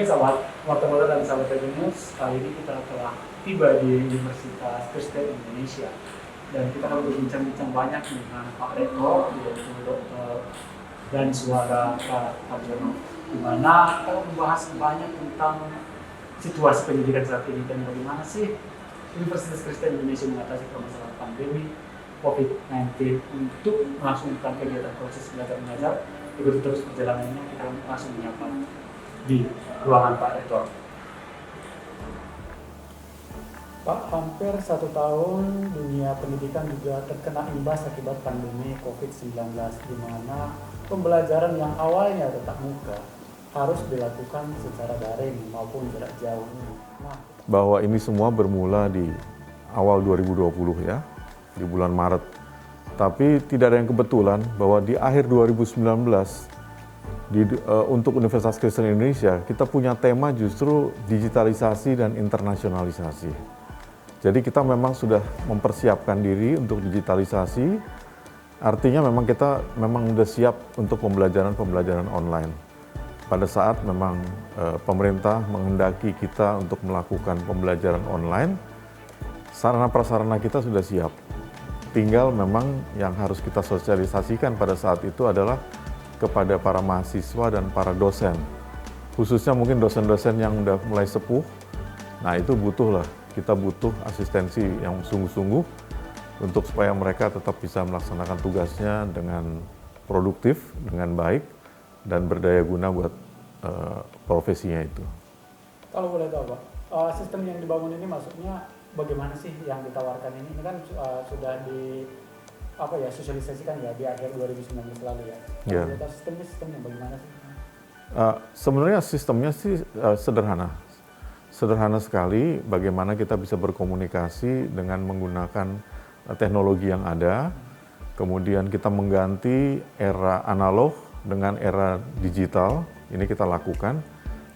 sahabat Warta dan sahabat News, kali ini kita telah tiba di Universitas Kristen Indonesia dan kita akan berbincang-bincang banyak dengan Pak Rektor, yaitu Dr. dan Suara Karjono, di mana kita akan membahas banyak tentang situasi pendidikan saat ini dan bagaimana sih Universitas Kristen Indonesia mengatasi permasalahan pandemi COVID-19 untuk melangsungkan kegiatan proses belajar mengajar. Ikuti terus perjalanannya, kita langsung menyapa di ruangan Pak Rektor. Pak, hampir 1 tahun dunia pendidikan juga terkena imbas akibat pandemi COVID-19, di mana pembelajaran yang awalnya tatap muka harus dilakukan secara daring maupun jarak jauh. Bahwa ini semua bermula di awal 2020 ya, di bulan Maret. Tapi tidak ada yang kebetulan bahwa di akhir 2019 untuk Universitas Kristen Indonesia kita punya tema justru digitalisasi dan internasionalisasi. Jadi kita memang sudah mempersiapkan diri untuk digitalisasi, artinya memang kita sudah siap untuk pembelajaran online. Pada saat memang pemerintah menghendaki kita untuk melakukan pembelajaran online, sarana prasarana kita sudah siap. Tinggal memang yang harus kita sosialisasikan pada saat itu adalah kepada para mahasiswa dan para dosen. Khususnya mungkin dosen-dosen yang udah mulai sepuh, nah itu kita butuh asistensi yang sungguh-sungguh untuk supaya mereka tetap bisa melaksanakan tugasnya dengan produktif, dengan baik, dan berdaya guna buat profesinya itu. Kalau boleh tahu Pak, sistem yang dibangun ini maksudnya bagaimana sih yang ditawarkan ini? Ini kan sudah sosialisasikan ya di akhir 2019 lalu ya. Yeah. Sistemnya bagaimana sih? Sebenarnya sistemnya sih sederhana sekali. Bagaimana kita bisa berkomunikasi dengan menggunakan teknologi yang ada. Kemudian kita mengganti era analog dengan era digital. Ini kita lakukan.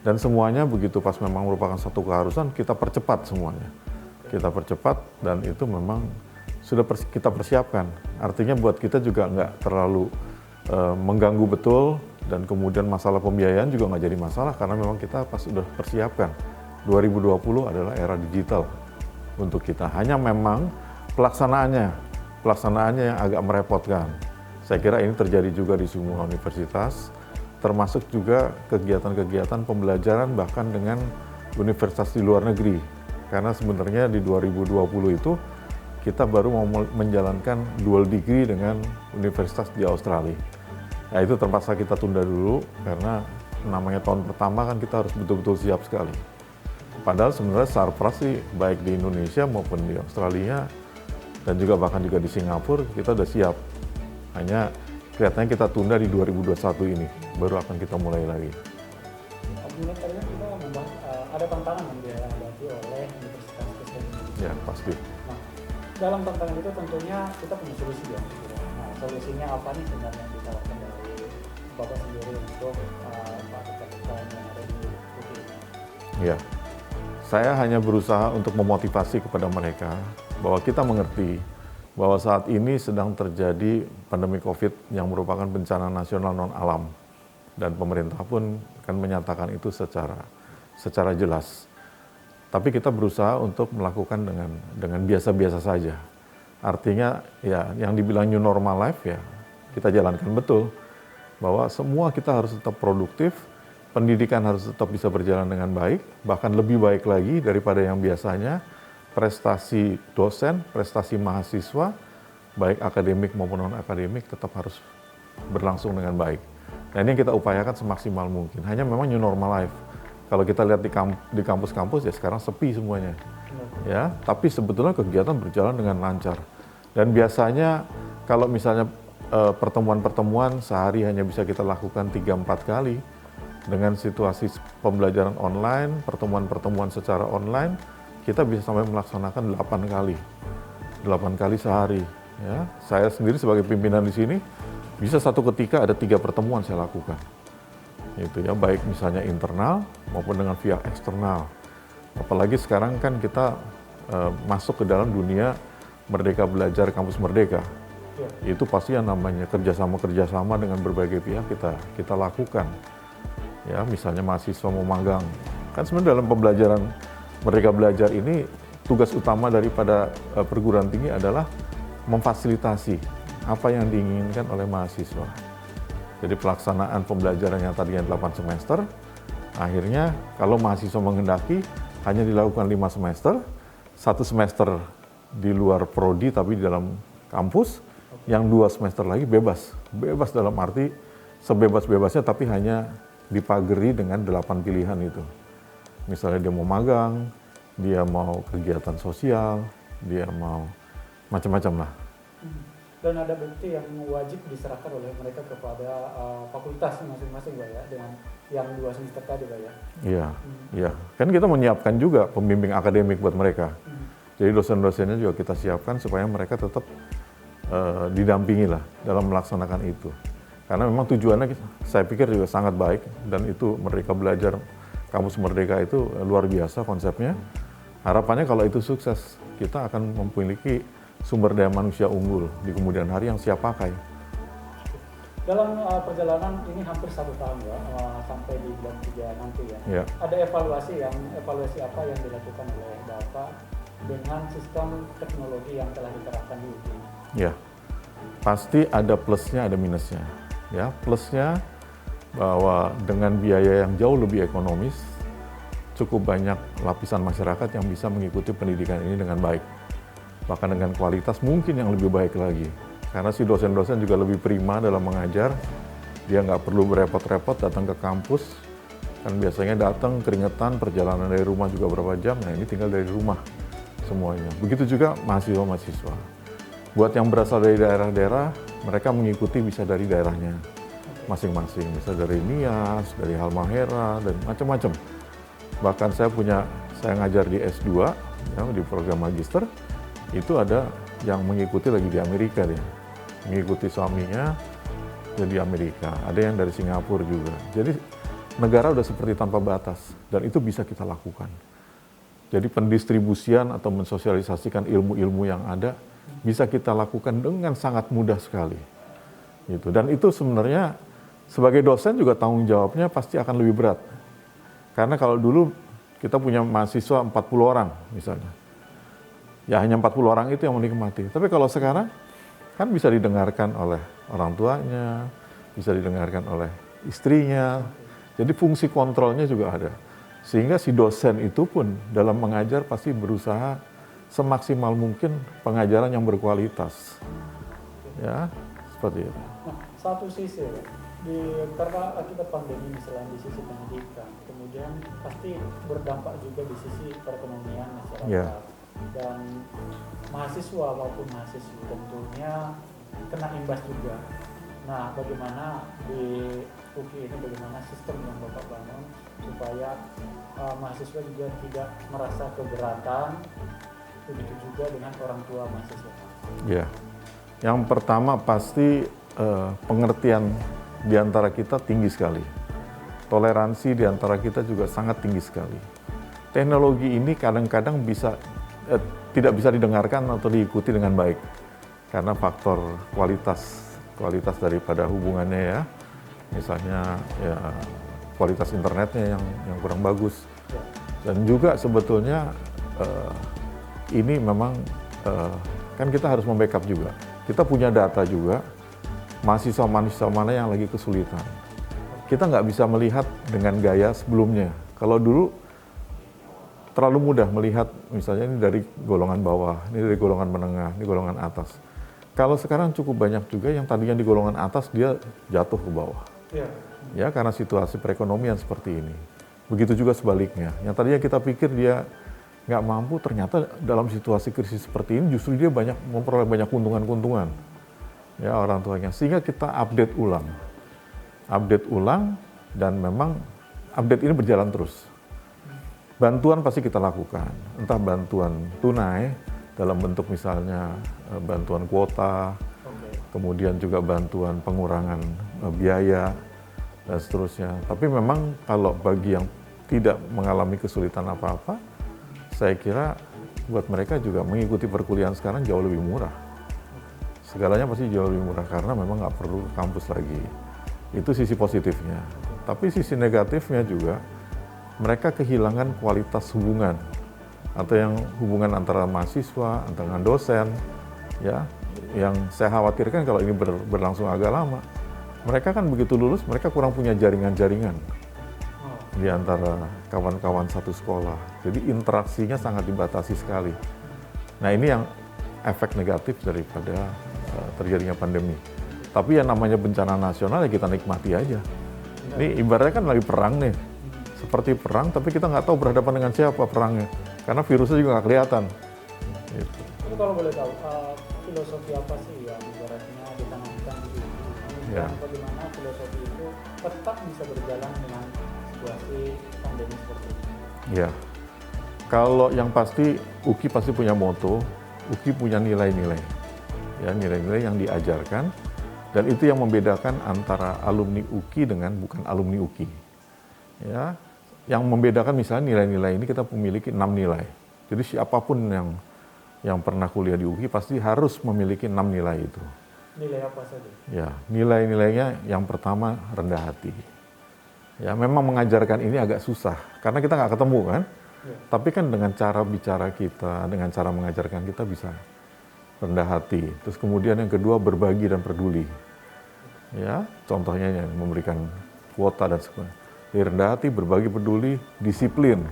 Dan semuanya begitu pas memang merupakan satu keharusan, kita percepat semuanya. Kita percepat dan itu memang sudah kita persiapkan. Artinya buat kita juga nggak terlalu mengganggu betul dan kemudian masalah pembiayaan juga nggak jadi masalah karena memang kita pas sudah persiapkan. 2020 adalah era digital untuk kita. Hanya memang pelaksanaannya yang agak merepotkan. Saya kira ini terjadi juga di semua universitas, termasuk juga kegiatan-kegiatan pembelajaran bahkan dengan universitas di luar negeri. Karena sebenarnya di 2020 itu kita baru mau menjalankan dual degree dengan universitas di Australia. Nah itu terpaksa kita tunda dulu karena namanya tahun pertama kan kita harus betul-betul siap sekali. Padahal sebenarnya sarpras sih baik di Indonesia maupun di Australia dan juga bahkan juga di Singapura kita udah siap. Hanya kelihatannya kita tunda di 2021 ini, baru akan kita mulai lagi. Tadinya kita membahas ada tantangan yang dihadapi oleh Universitas Kristen Indonesia. Ya pasti. Nah, dalam tantangan itu tentunya kita punya solusi ya. Nah, solusinya apa nih sebenarnya yang ditawarkan dari Bapak sendiri untuk para yang ada di UPI? Ya, saya hanya berusaha untuk memotivasi kepada mereka bahwa kita mengerti bahwa saat ini sedang terjadi pandemi COVID yang merupakan bencana nasional non-alam. Dan pemerintah pun kan menyatakan itu secara jelas. Tapi kita berusaha untuk melakukan dengan biasa-biasa saja. Artinya ya yang dibilang new normal life ya kita jalankan betul. Bahwa semua kita harus tetap produktif, pendidikan harus tetap bisa berjalan dengan baik, bahkan lebih baik lagi daripada yang biasanya. Prestasi dosen, prestasi mahasiswa, baik akademik maupun non-akademik tetap harus berlangsung dengan baik. Nah ini yang kita upayakan semaksimal mungkin. Hanya memang new normal life. Kalau kita lihat di kampus-kampus ya sekarang sepi semuanya. Ya, tapi sebetulnya kegiatan berjalan dengan lancar. Dan biasanya kalau misalnya pertemuan-pertemuan sehari hanya bisa kita lakukan 3-4 kali. Dengan situasi pembelajaran online, pertemuan-pertemuan secara online, kita bisa sampai melaksanakan 8 kali. 8 kali sehari. Ya, saya sendiri sebagai pimpinan di sini bisa satu ketika ada 3 pertemuan saya lakukan. Itu ya, baik misalnya internal maupun dengan pihak eksternal. Apalagi sekarang kan kita masuk ke dalam dunia Merdeka Belajar Kampus Merdeka. Itu pasti yang namanya kerjasama dengan berbagai pihak kita lakukan. Ya, misalnya mahasiswa mau magang. Kan sebenarnya dalam pembelajaran mereka belajar ini tugas utama daripada perguruan tinggi adalah memfasilitasi apa yang diinginkan oleh mahasiswa. Jadi pelaksanaan pembelajaran yang tadinya 8 semester, akhirnya kalau mahasiswa menghendaki hanya dilakukan 5 semester, 1 semester di luar prodi tapi di dalam kampus, yang 2 semester lagi bebas. Bebas dalam arti sebebas-bebasnya tapi hanya dipagari dengan 8 pilihan itu. Misalnya dia mau magang, dia mau kegiatan sosial, dia mau macam-macam lah. Dan ada bukti yang wajib diserahkan oleh mereka kepada fakultas masing-masing, Pak ya, dengan yang 2 semester tadi, Pak ya. Iya, iya. Kan kita menyiapkan juga pembimbing akademik buat mereka. Jadi dosen-dosennya juga kita siapkan supaya mereka tetap didampingi lah dalam melaksanakan itu. Karena memang tujuannya saya pikir juga sangat baik dan itu Merdeka Belajar Kampus Merdeka itu luar biasa konsepnya. Harapannya kalau itu sukses, kita akan memiliki sumber daya manusia unggul di kemudian hari yang siap pakai. Dalam perjalanan ini hampir 1 tahun ya, sampai di bulan 3 nanti ya. Ya. Ada evaluasi apa yang dilakukan oleh Bapak dengan sistem teknologi yang telah diterapkan di UPI? Ya, pasti ada plusnya, ada minusnya. Ya, plusnya bahwa dengan biaya yang jauh lebih ekonomis, cukup banyak lapisan masyarakat yang bisa mengikuti pendidikan ini dengan baik. Bahkan dengan kualitas mungkin yang lebih baik lagi. Karena si dosen-dosen juga lebih prima dalam mengajar, dia nggak perlu berepot-repot datang ke kampus, kan biasanya datang keringetan, perjalanan dari rumah juga berapa jam, nah ini tinggal dari rumah semuanya. Begitu juga mahasiswa-mahasiswa. Buat yang berasal dari daerah-daerah, mereka mengikuti bisa dari daerahnya masing-masing, bisa dari Nias, dari Halmahera, dan macam-macam. Bahkan saya ngajar di S2, ya, di program magister, itu ada yang mengikuti lagi di Amerika dia, mengikuti suaminya jadi Amerika, ada yang dari Singapura juga. Jadi negara udah seperti tanpa batas, dan itu bisa kita lakukan. Jadi pendistribusian atau mensosialisasikan ilmu-ilmu yang ada, bisa kita lakukan dengan sangat mudah sekali. Gitu. Dan itu sebenarnya sebagai dosen juga tanggung jawabnya pasti akan lebih berat. Karena kalau dulu kita punya mahasiswa 40 orang misalnya. Ya hanya 40 orang itu yang menikmati. Tapi kalau sekarang kan bisa didengarkan oleh orang tuanya, bisa didengarkan oleh istrinya. Jadi fungsi kontrolnya juga ada. Sehingga si dosen itu pun dalam mengajar pasti berusaha semaksimal mungkin pengajaran yang berkualitas. Ya, seperti itu. Nah, satu sisi karena akibat pandemi selain di sisi pendidikan, kemudian pasti berdampak juga di sisi perekonomian masyarakat. Ya. Dan mahasiswa maupun mahasiswi tentunya kena imbas juga. Nah, bagaimana di UKI ini, bagaimana sistem yang Bapak bangun supaya mahasiswa juga tidak merasa keberatan, begitu juga dengan orang tua mahasiswa? Ya, yang pertama pasti pengertian di antara kita tinggi sekali. Toleransi di antara kita juga sangat tinggi sekali. Teknologi ini kadang-kadang tidak bisa didengarkan atau diikuti dengan baik karena faktor kualitas daripada hubungannya ya, misalnya ya kualitas internetnya yang kurang bagus, dan juga sebetulnya ini memang kan kita harus membackup juga, kita punya data juga mahasiswa-mahasiswa mana yang lagi kesulitan, kita nggak bisa melihat dengan gaya sebelumnya. Kalau dulu terlalu mudah melihat misalnya ini dari golongan bawah, ini dari golongan menengah, ini golongan atas. Kalau sekarang cukup banyak juga yang tadinya di golongan atas dia jatuh ke bawah. Ya, karena situasi perekonomian seperti ini. Begitu juga sebaliknya. Yang tadinya kita pikir dia nggak mampu, ternyata dalam situasi krisis seperti ini justru dia memperoleh banyak keuntungan-keuntungan. Ya, orang tuanya. Sehingga kita update ulang, dan memang update ini berjalan terus. Bantuan pasti kita lakukan, entah bantuan tunai dalam bentuk misalnya bantuan kuota, kemudian juga bantuan pengurangan biaya, dan seterusnya. Tapi memang kalau bagi yang tidak mengalami kesulitan apa-apa, saya kira buat mereka juga mengikuti perkuliahan sekarang jauh lebih murah. Segalanya pasti jauh lebih murah karena memang nggak perlu ke kampus lagi. Itu sisi positifnya. Tapi sisi negatifnya juga, mereka kehilangan kualitas hubungan atau yang hubungan antara mahasiswa, antara dosen, ya, yang saya khawatirkan kalau ini berlangsung agak lama, mereka kan begitu lulus, mereka kurang punya jaringan-jaringan di antara kawan-kawan satu sekolah. Jadi interaksinya sangat dibatasi sekali. Nah ini yang efek negatif daripada terjadinya pandemi. Tapi yang namanya bencana nasional ya kita nikmati aja. Ini ibaratnya kan lagi perang nih, seperti perang tapi kita nggak tahu berhadapan dengan siapa perangnya. Karena virusnya juga nggak kelihatan. Gitu. Tapi kalau boleh tahu, filosofi apa sih yang ibaratnya ditanamkan di sini? Ya. Bagaimana filosofi itu tetap bisa berjalan dengan situasi pandemi seperti ini? Ya, kalau yang pasti UKI pasti punya moto, UKI punya nilai-nilai. Ya, nilai-nilai yang diajarkan dan itu yang membedakan antara alumni UKI dengan bukan alumni UKI. Ya, yang membedakan misalnya nilai-nilai ini kita memiliki 6 nilai. Jadi siapapun yang pernah kuliah di UKI pasti harus memiliki 6 nilai itu. Nilai apa saja? Ya, nilai-nilainya yang pertama rendah hati. Ya, memang mengajarkan ini agak susah karena kita nggak ketemu kan. Ya. Tapi kan dengan cara bicara kita, dengan cara mengajarkan kita bisa rendah hati. Terus kemudian yang kedua berbagi dan peduli. Ya, contohnya yang memberikan kuota dan sebagainya. Jadi rendah hati, berbagi peduli, disiplin,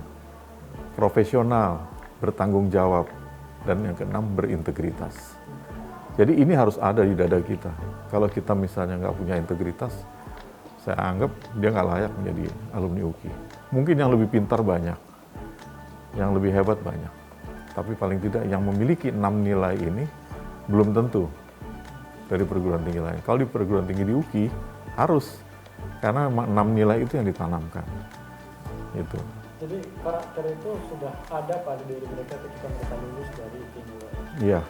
profesional, bertanggung jawab, dan yang keenam berintegritas. Jadi ini harus ada di dada kita. Kalau kita misalnya nggak punya integritas, saya anggap dia nggak layak menjadi alumni UKI. Mungkin yang lebih pintar banyak, yang lebih hebat banyak. Tapi paling tidak yang memiliki 6 nilai ini belum tentu dari perguruan tinggi lain. Kalau di perguruan tinggi di UKI harus, karena 6 nilai itu yang ditanamkan. Itu. Jadi karakter itu sudah ada pada diri mereka ketika mereka lulus dari UKI. Iya.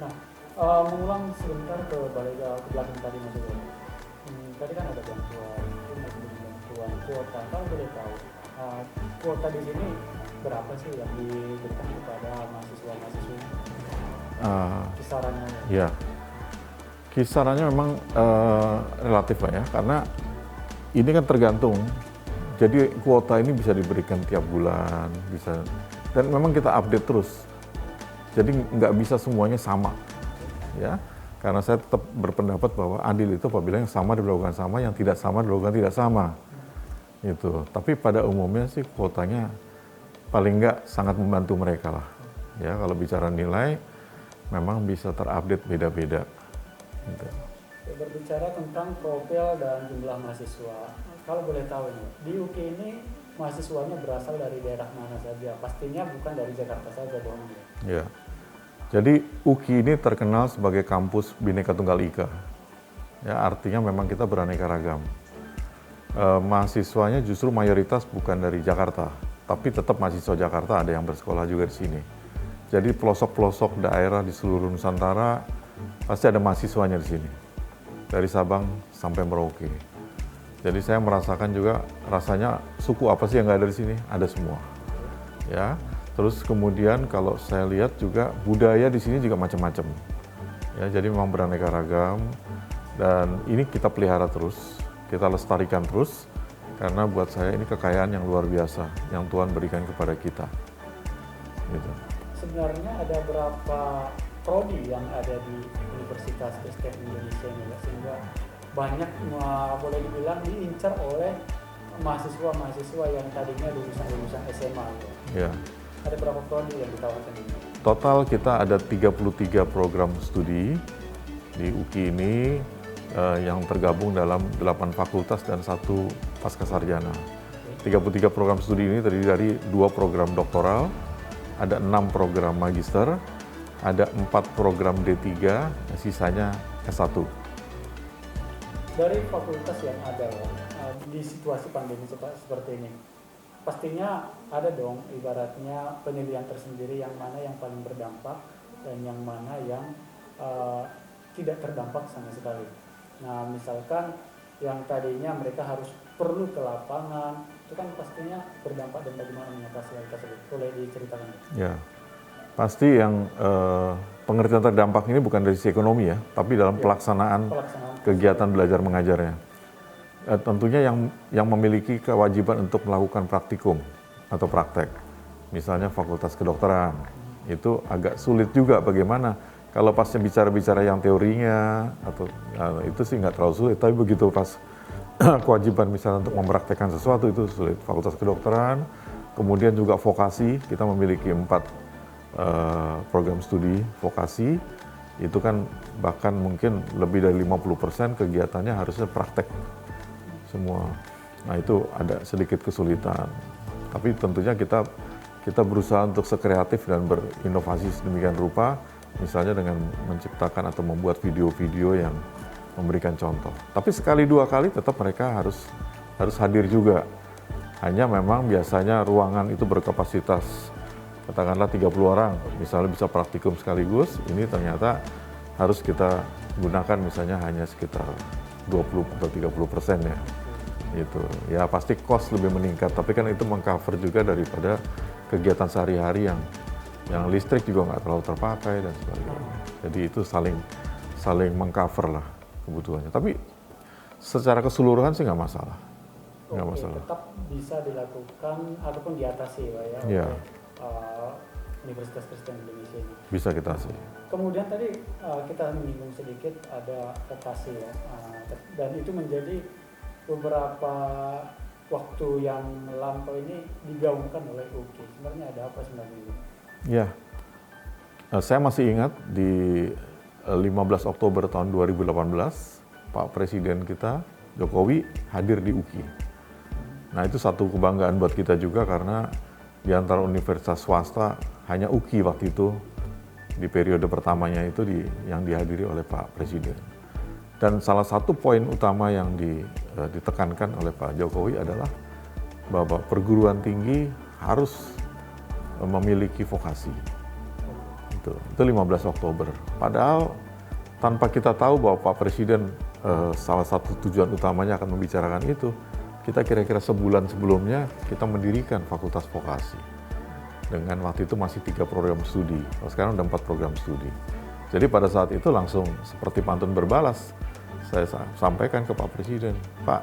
Nah, mengulang sebentar ke belakang tadi Mas Ibu. Tadi kan ada bantuan, bantuan kuota. Kalau boleh tahu, kuota di sini berapa sih yang diberikan kepada mahasiswa-mahasiswa? Kisarannya? Ya, kisarannya memang relatif lah ya, karena ini kan tergantung. Jadi kuota ini bisa diberikan tiap bulan, bisa, dan memang kita update terus. Jadi nggak bisa semuanya sama, ya. Karena saya tetap berpendapat bahwa adil itu apabila yang sama dilakukan sama, yang tidak sama dilakukan tidak sama. Gitu. Tapi pada umumnya sih kuotanya paling nggak sangat membantu mereka lah. Ya, kalau bicara nilai, memang bisa terupdate beda-beda. Gitu. Berbicara tentang profil dan jumlah mahasiswa, kalau boleh tahu nih, di UKI ini mahasiswanya berasal dari daerah mana saja? Pastinya bukan dari Jakarta saja dong. Ya. Jadi UKI ini terkenal sebagai kampus Bhinneka Tunggal Ika. Ya, artinya memang kita beraneka ragam. Mahasiswanya justru mayoritas bukan dari Jakarta, tapi tetap mahasiswa Jakarta ada yang bersekolah juga di sini. Jadi pelosok-pelosok daerah di seluruh Nusantara pasti ada mahasiswanya di sini. Dari Sabang sampai Merauke. Jadi saya merasakan juga rasanya suku apa sih yang nggak ada di sini? Ada semua. Ya. Terus kemudian kalau saya lihat juga budaya di sini juga macam-macam. Ya, jadi memang beraneka ragam dan ini kita pelihara terus, kita lestarikan terus karena buat saya ini kekayaan yang luar biasa yang Tuhan berikan kepada kita. Gitu. Sebenarnya ada berapa prodi yang ada di Universitas Kristen Indonesia ini, sehingga banyak boleh dibilang diincar oleh mahasiswa-mahasiswa yang tadinya lulusan SMA. Ya. Ada berapa prodi yang ditawarkan ini? Total kita ada 33 program studi di UKI ini yang tergabung dalam 8 fakultas dan 1 pascasarjana. 33 program studi ini terdiri dari 2 program doktoral, ada 6 program magister, ada 4 program D3, sisanya S1. Dari fakultas yang ada di situasi pandemi seperti ini, pastinya ada dong ibaratnya penilaian tersendiri yang mana yang paling berdampak dan yang mana yang tidak terdampak sama sekali. Nah, misalkan yang tadinya mereka harus perlu ke lapangan, itu kan pastinya berdampak dan bagaimana mengatasi hal tersebut. Boleh diceritakan? Ya, pasti yang pengertian terdampak ini bukan dari sisi ekonomi ya, tapi dalam pelaksanaan kegiatan belajar mengajarnya. tentunya yang memiliki kewajiban untuk melakukan praktikum atau praktek. Misalnya Fakultas Kedokteran, itu agak sulit juga bagaimana kalau pas bicara-bicara yang teorinya atau itu sih nggak terlalu sulit, tapi begitu pas kewajiban misalnya untuk mempraktekkan sesuatu itu sulit. Fakultas Kedokteran, kemudian juga vokasi, kita memiliki 4 program studi vokasi, itu kan bahkan mungkin lebih dari 50% kegiatannya harusnya praktek semua. Nah itu ada sedikit kesulitan, tapi tentunya kita berusaha untuk sekreatif dan berinovasi sedemikian rupa, misalnya dengan menciptakan atau membuat video-video yang memberikan contoh. Tapi sekali dua kali tetap mereka harus hadir juga. Hanya memang biasanya ruangan itu berkapasitas katakanlah 30 orang, misalnya bisa praktikum sekaligus, ini ternyata harus kita gunakan misalnya hanya sekitar 20 atau 30% ya. Gitu. Ya pasti cost lebih meningkat, tapi kan itu mengcover juga daripada kegiatan sehari-hari yang listrik juga nggak terlalu terpakai dan sebagainya. Jadi itu saling mengcover lah kebutuhannya. Tapi secara keseluruhan sih nggak masalah. Nggak masalah. Tetap bisa dilakukan ataupun diatasi Pak ya. Iya. Universitas Kristen Indonesia ini. Bisa kita sih. Kemudian tadi kita menyinggung sedikit ada vokasi ya, dan itu menjadi beberapa waktu yang lampau ini digaungkan oleh UKI. Sebenarnya ada apa sebenarnya ini? Ya, saya masih ingat di 15 Oktober tahun 2018, Pak Presiden kita Jokowi hadir di UKI. Nah itu satu kebanggaan buat kita juga karena di antara universitas swasta hanya UKI waktu itu di periode pertamanya itu yang dihadiri oleh Pak Presiden. Dan salah satu poin utama yang ditekankan oleh Pak Jokowi adalah bahwa perguruan tinggi harus memiliki vokasi. Itu 15 Oktober. Padahal tanpa kita tahu bahwa Pak Presiden salah satu tujuan utamanya akan membicarakan itu, kita kira-kira sebulan sebelumnya kita mendirikan Fakultas Vokasi. Dengan waktu itu masih 3 program studi, sekarang udah 4 program studi. Jadi pada saat itu langsung seperti pantun berbalas, saya sampaikan ke Pak Presiden, Pak,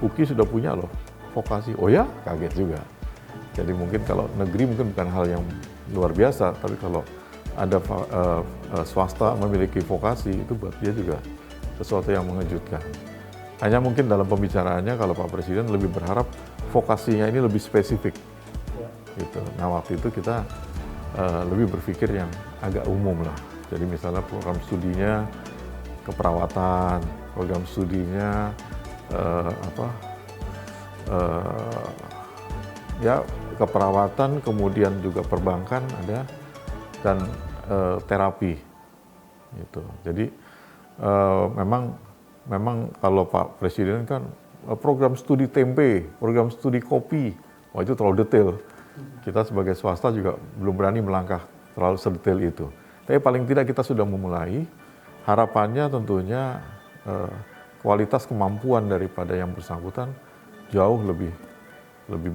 UKI sudah punya loh vokasi. Oh ya? Kaget juga. Jadi mungkin kalau negeri mungkin bukan hal yang luar biasa, tapi kalau ada swasta memiliki vokasi, itu buat dia juga sesuatu yang mengejutkan. Hanya mungkin dalam pembicaraannya kalau Pak Presiden lebih berharap vokasinya ini lebih spesifik. Gitu. Nah waktu itu kita lebih berpikir yang agak umum lah. Jadi misalnya program studinya keperawatan, program studinya ya keperawatan, kemudian juga perbankan ada, dan terapi. Gitu. Jadi memang kalau Pak Presiden kan program studi tempe, program studi kopi, wah itu terlalu detail. Kita sebagai swasta juga belum berani melangkah terlalu sedetail itu. Tapi paling tidak kita sudah memulai. Harapannya tentunya kualitas kemampuan daripada yang bersangkutan jauh lebih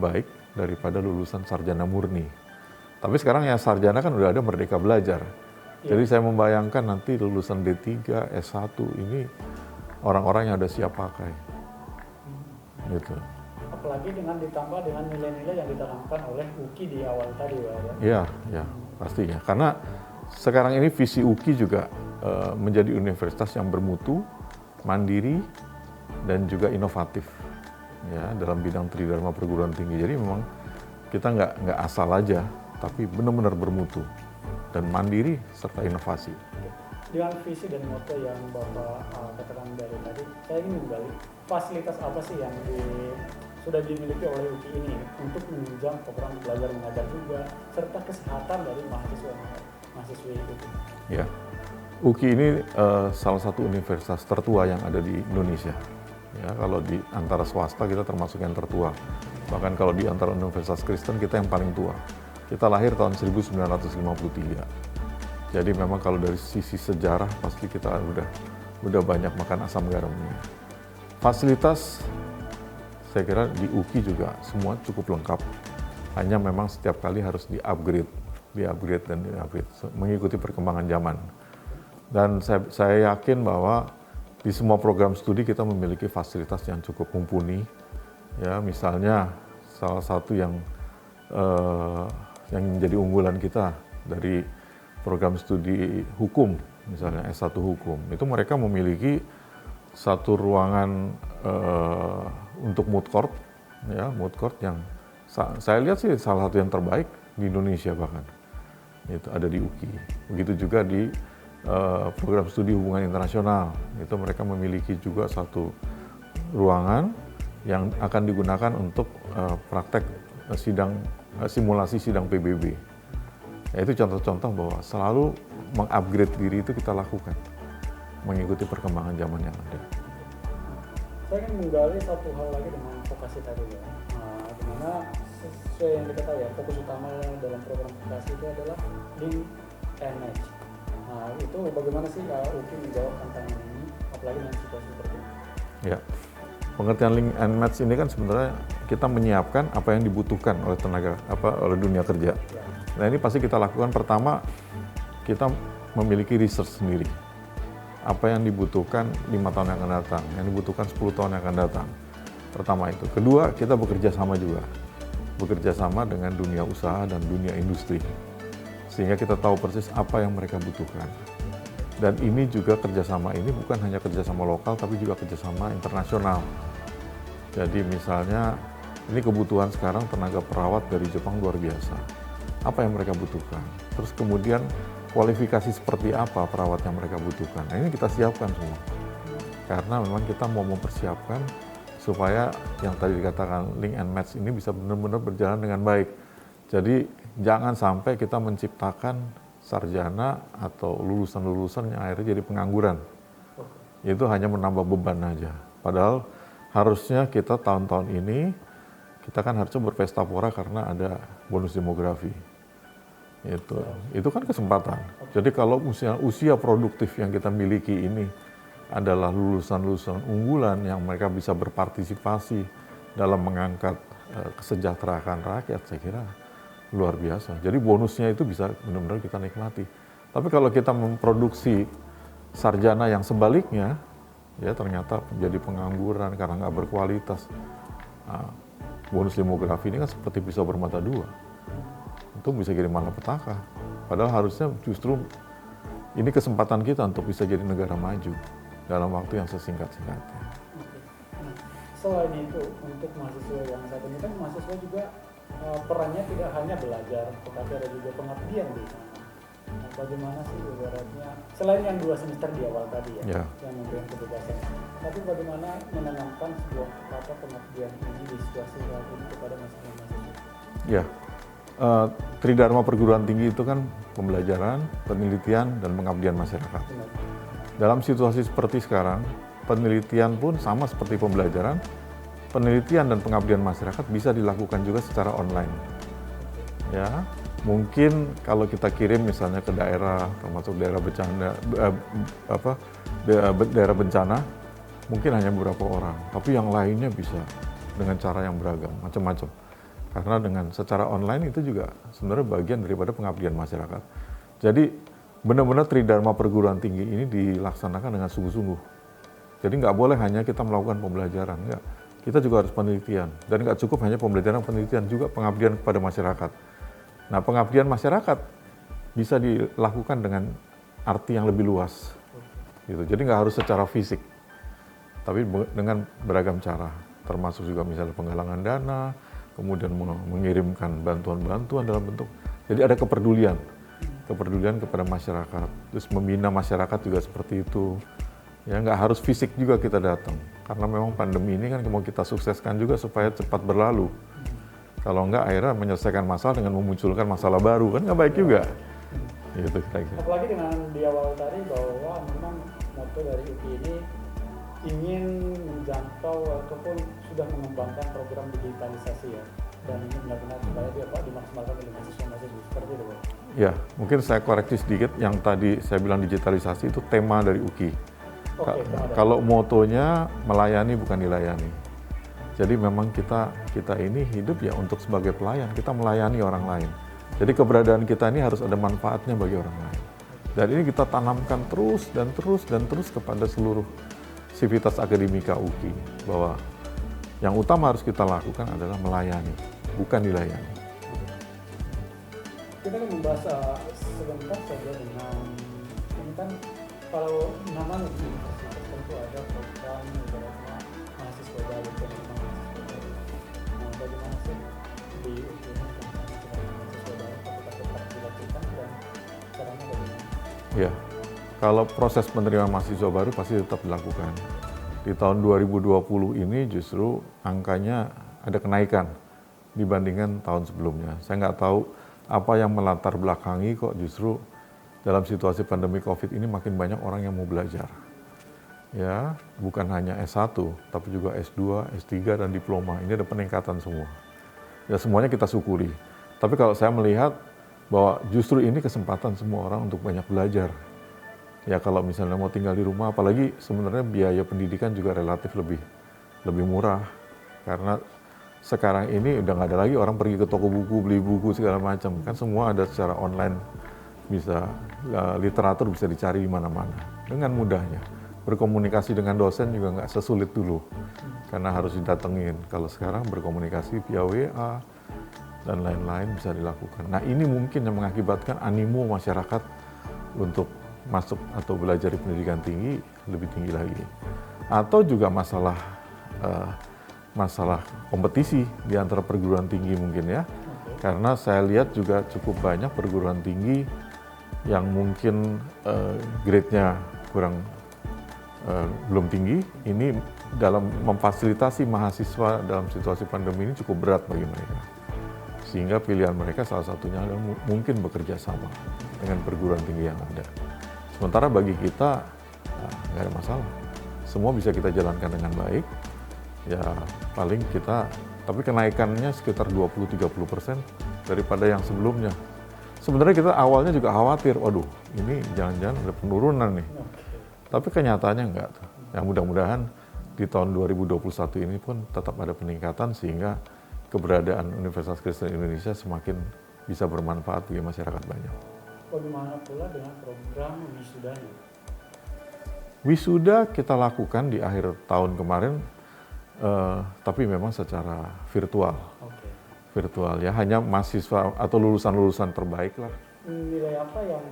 baik daripada lulusan sarjana murni. Tapi sekarang ya sarjana kan udah ada Merdeka Belajar. Jadi saya membayangkan nanti lulusan D3, S1 ini orang-orang yang udah siap pakai. Gitu. Apalagi ditambah dengan nilai-nilai yang ditanamkan oleh UKI di awal tadi, Pak ya. Iya, ya, pastinya. Karena sekarang ini visi UKI juga menjadi universitas yang bermutu, mandiri, dan juga inovatif ya dalam bidang tridharma perguruan tinggi. Jadi memang kita nggak asal aja, tapi benar-benar bermutu dan mandiri serta inovasi. Dengan visi dan moto yang Bapak katakan dari tadi, saya ingin menggali fasilitas apa sih yang sudah dimiliki oleh UKI ini untuk menunjang program belajar mengajar juga, serta kesehatan dari mahasiswi itu. Ya, UKI ini salah satu universitas tertua yang ada di Indonesia. Ya, kalau di antara swasta kita termasuk yang tertua. Bahkan kalau di antara universitas Kristen kita yang paling tua. Kita lahir tahun 1953. Jadi memang kalau dari sisi sejarah pasti kita udah banyak makan asam garamnya. Fasilitas saya kira di UKI juga semua cukup lengkap. Hanya memang setiap kali harus di-upgrade mengikuti perkembangan zaman. Dan saya yakin bahwa di semua program studi kita memiliki fasilitas yang cukup mumpuni. Ya, misalnya salah satu yang menjadi unggulan kita dari program studi hukum, misalnya S1 hukum, itu mereka memiliki satu ruangan untuk moot court, ya, moot court yang saya lihat sih salah satu yang terbaik di Indonesia bahkan. Itu ada di UKI. Begitu juga di program studi hubungan internasional, itu mereka memiliki juga satu ruangan yang akan digunakan untuk praktek simulasi sidang PBB. Ya, itu contoh-contoh bahwa selalu mengupgrade diri itu kita lakukan, mengikuti perkembangan zaman yang ada. Saya ingin menggali satu hal lagi dengan vokasi tadi ya, dimana sesuai yang kita tahu ya, fokus utama dalam program vokasi itu adalah link and match. Nah, itu bagaimana sih UKI menjawab tantangan ini, apalagi dengan situasi seperti ini? Ya, pengertian link and match ini kan sebenarnya kita menyiapkan apa yang dibutuhkan oleh oleh dunia kerja. Ya. Nah, ini pasti kita lakukan. Pertama, kita memiliki research sendiri. Apa yang dibutuhkan 5 tahun yang akan datang, yang dibutuhkan 10 tahun yang akan datang. Pertama itu. Kedua, kita bekerja sama juga. Bekerja sama dengan dunia usaha dan dunia industri. Sehingga kita tahu persis apa yang mereka butuhkan. Dan ini juga kerjasama ini bukan hanya kerjasama lokal, tapi juga kerjasama internasional. Jadi misalnya, ini kebutuhan sekarang tenaga perawat dari Jepang luar biasa. Apa yang mereka butuhkan. Terus kemudian kualifikasi seperti apa perawat yang mereka butuhkan. Nah, ini kita siapkan semua. Karena memang kita mau mempersiapkan supaya yang tadi dikatakan link and match ini bisa benar-benar berjalan dengan baik. Jadi jangan sampai kita menciptakan sarjana atau lulusan-lulusan yang akhirnya jadi pengangguran. Itu hanya menambah beban aja. Padahal harusnya kita tahun-tahun ini, kita kan harusnya berpesta pora karena ada bonus demografi. Itu kan kesempatan. Jadi kalau usia produktif yang kita miliki ini adalah lulusan-lulusan unggulan yang mereka bisa berpartisipasi dalam mengangkat kesejahteraan rakyat, saya kira luar biasa. Jadi bonusnya itu bisa benar-benar kita nikmati. Tapi kalau kita memproduksi sarjana yang sebaliknya, ya ternyata menjadi pengangguran karena nggak berkualitas. Nah, bonus demografi ini kan seperti pisau bermata dua. Itu bisa jadi malapetaka. Padahal harusnya justru ini kesempatan kita untuk bisa jadi negara maju dalam waktu yang sesingkat-singkatnya. Selain itu, untuk mahasiswa yang saat ini kan mahasiswa juga perannya tidak hanya belajar, tetapi ada juga pengabdian di sana. Nah, bagaimana sih ibaratnya, selain yang 2 semester di awal tadi ya, yang memberikan kebebasan, tapi bagaimana menanamkan sebuah kata pengabdian ini di situasi saat ini kepada mahasiswa-mahasiswa? Ya, Tridharma perguruan tinggi itu kan pembelajaran, penelitian, dan pengabdian masyarakat. Benar. Dalam situasi seperti sekarang, penelitian pun sama seperti pembelajaran, penelitian dan pengabdian masyarakat bisa dilakukan juga secara online. Ya, mungkin kalau kita kirim misalnya ke daerah, termasuk daerah daerah bencana, mungkin hanya beberapa orang, tapi yang lainnya bisa dengan cara yang beragam, macam-macam. Karena dengan secara online itu juga sebenarnya bagian daripada pengabdian masyarakat. Jadi benar-benar Tridharma perguruan tinggi ini dilaksanakan dengan sungguh-sungguh. Jadi nggak boleh hanya kita melakukan pembelajaran, nggak. Kita juga harus penelitian. Dan nggak cukup hanya pembelajaran, penelitian, juga pengabdian kepada masyarakat. Nah, pengabdian masyarakat bisa dilakukan dengan arti yang lebih luas. Gitu. Jadi nggak harus secara fisik, tapi dengan beragam cara. Termasuk juga misalnya penggalangan dana, kemudian mengirimkan bantuan-bantuan dalam bentuk, jadi ada kepedulian kepada masyarakat, terus membina masyarakat juga seperti itu. Ya, nggak harus fisik juga kita datang, karena memang pandemi ini kan mau kita sukseskan juga supaya cepat berlalu. Kalau nggak, akhirnya menyelesaikan masalah dengan memunculkan masalah baru, kan nggak baik juga. Gitu kira-kira. Apalagi dengan di awal tadi bahwa memang moto dari UPI ini ingin menjangkau ataupun sudah mengembangkan program digitalisasi ya, dan ini benar-benar supaya dia dimaksimalkan oleh mahasiswa-mahasiswa seperti itu Pak. Ya, mungkin saya koreksi sedikit, yang tadi saya bilang digitalisasi itu tema dari UKI. Kalau motonya melayani bukan dilayani. Jadi memang kita ini hidup ya untuk sebagai pelayan, kita melayani orang lain. Jadi keberadaan kita ini harus ada manfaatnya bagi orang lain. Dan ini kita tanamkan terus kepada seluruh Civitas Akademika UKI, bahwa yang utama harus kita lakukan adalah melayani, bukan dilayani. Kita kan membahas sebentar saja dengan ini kan kalau namanya di universitas tentu ada program beberapa mahasiswa baru dan mahasiswa baru. Nah, bagaimana sih di UKI ini tentang mahasiswa baru apakah tetap dilakukan dan caranya bagaimana? Ya, kalau proses penerimaan mahasiswa baru pasti tetap dilakukan. Di tahun 2020 ini justru angkanya ada kenaikan dibandingkan tahun sebelumnya. Saya nggak tahu apa yang melatar belakangi kok justru dalam situasi pandemi COVID ini makin banyak orang yang mau belajar. Ya, bukan hanya S1, tapi juga S2, S3, dan diploma. Ini ada peningkatan semua. Ya, semuanya kita syukuri. Tapi kalau saya melihat bahwa justru ini kesempatan semua orang untuk banyak belajar. Ya, kalau misalnya mau tinggal di rumah, apalagi sebenarnya biaya pendidikan juga relatif lebih murah. Karena sekarang ini udah nggak ada lagi orang pergi ke toko buku, beli buku segala macam. Kan semua ada secara online, bisa literatur bisa dicari di mana-mana dengan mudahnya. Berkomunikasi dengan dosen juga nggak sesulit dulu, karena harus didatengin. Kalau sekarang berkomunikasi via WA dan lain-lain bisa dilakukan. Nah, ini mungkin yang mengakibatkan animo masyarakat untuk masuk atau belajar di pendidikan tinggi lebih tinggi lagi. Atau juga masalah kompetisi di antara perguruan tinggi mungkin ya. Karena saya lihat juga cukup banyak perguruan tinggi yang mungkin grade-nya belum tinggi. Ini dalam memfasilitasi mahasiswa dalam situasi pandemi ini cukup berat bagi mereka. Sehingga pilihan mereka salah satunya adalah mungkin bekerja sama dengan perguruan tinggi yang ada. Sementara bagi kita nggak ada masalah. Semua bisa kita jalankan dengan baik. Ya paling kita, tapi kenaikannya sekitar 20-30% daripada yang sebelumnya. Sebenarnya kita awalnya juga khawatir, waduh ini jangan-jangan ada penurunan nih. Tapi kenyataannya enggak. Yang mudah-mudahan di tahun 2021 ini pun tetap ada peningkatan sehingga keberadaan Universitas Kristen Indonesia semakin bisa bermanfaat bagi masyarakat banyak. Bagaimana pula dengan program wisudanya? Wisuda kita lakukan di akhir tahun kemarin, tapi memang secara virtual. Oke. Virtual ya, hanya mahasiswa atau lulusan-lulusan terbaik lah. Nilai apa yang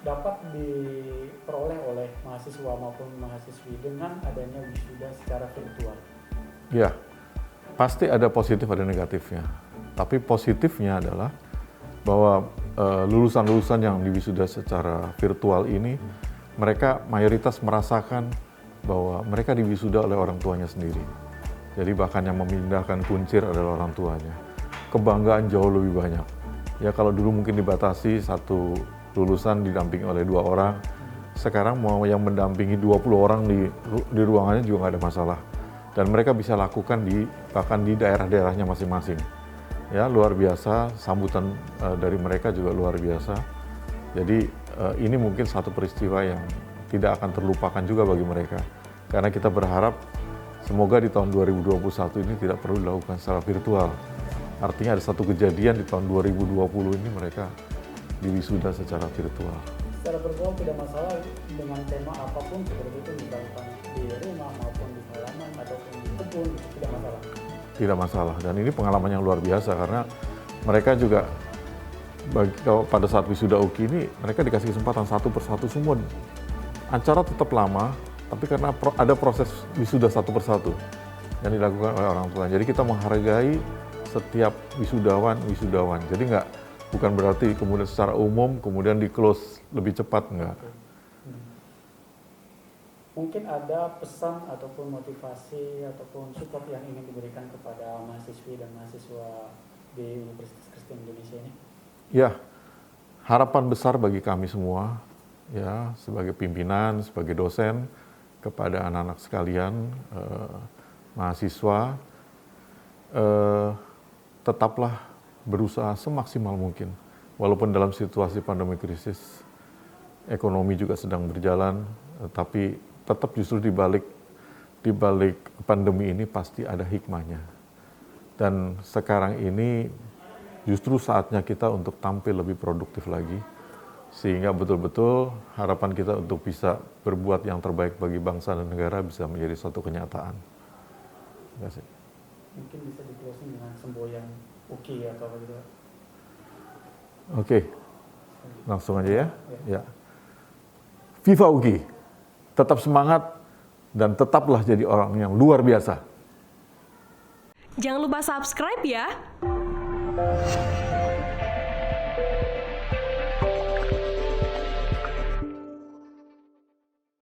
dapat diperoleh oleh mahasiswa maupun mahasiswi dengan adanya wisuda secara virtual? Ya, pasti ada positif ada negatifnya. Tapi positifnya adalah bahwa lulusan-lulusan yang diwisuda secara virtual ini, mereka mayoritas merasakan bahwa mereka diwisuda oleh orang tuanya sendiri. Jadi bahkan yang memindahkan kuncir adalah orang tuanya. Kebanggaan jauh lebih banyak. Ya kalau dulu mungkin dibatasi satu lulusan didampingi oleh 2 orang, sekarang mau yang mendampingi 20 orang di ruangannya juga nggak ada masalah. Dan mereka bisa lakukan bahkan di daerah-daerahnya masing-masing. Ya luar biasa, sambutan dari mereka juga luar biasa. Jadi ini mungkin satu peristiwa yang tidak akan terlupakan juga bagi mereka. Karena kita berharap semoga di tahun 2021 ini tidak perlu dilakukan secara virtual. Artinya ada satu kejadian di tahun 2020 ini mereka diwisuda secara virtual. Secara virtual tidak masalah dengan tema apapun seperti itu, misalkan di rumah maupun di halaman ataupun di kebun, tidak masalah. Tidak masalah, dan ini pengalaman yang luar biasa karena mereka juga pada saat wisuda UKI ini mereka dikasih kesempatan satu persatu semua. Acara tetap lama, tapi karena ada proses wisuda satu persatu yang dilakukan oleh orang tua. Jadi kita menghargai setiap wisudawan. Jadi bukan berarti kemudian secara umum kemudian di close lebih cepat, enggak. Mungkin ada pesan ataupun motivasi ataupun support yang ingin diberikan kepada mahasiswi dan mahasiswa di Universitas Kristen Indonesia ini? Ya, harapan besar bagi kami semua, ya sebagai pimpinan, sebagai dosen, kepada anak-anak sekalian, mahasiswa, tetaplah berusaha semaksimal mungkin. Walaupun dalam situasi pandemi krisis, ekonomi juga sedang berjalan, tapi tetap justru di balik pandemi ini pasti ada hikmahnya. Dan sekarang ini justru saatnya kita untuk tampil lebih produktif lagi. sehingga betul-betul harapan kita untuk bisa berbuat yang terbaik bagi bangsa dan negara bisa menjadi suatu kenyataan. Terima kasih. Mungkin bisa di closing dengan semboyan oke atau apa gitu. Oke, langsung aja ya. Ya. Viva UGI, tetap semangat dan tetaplah jadi orang yang luar biasa. Jangan lupa subscribe ya.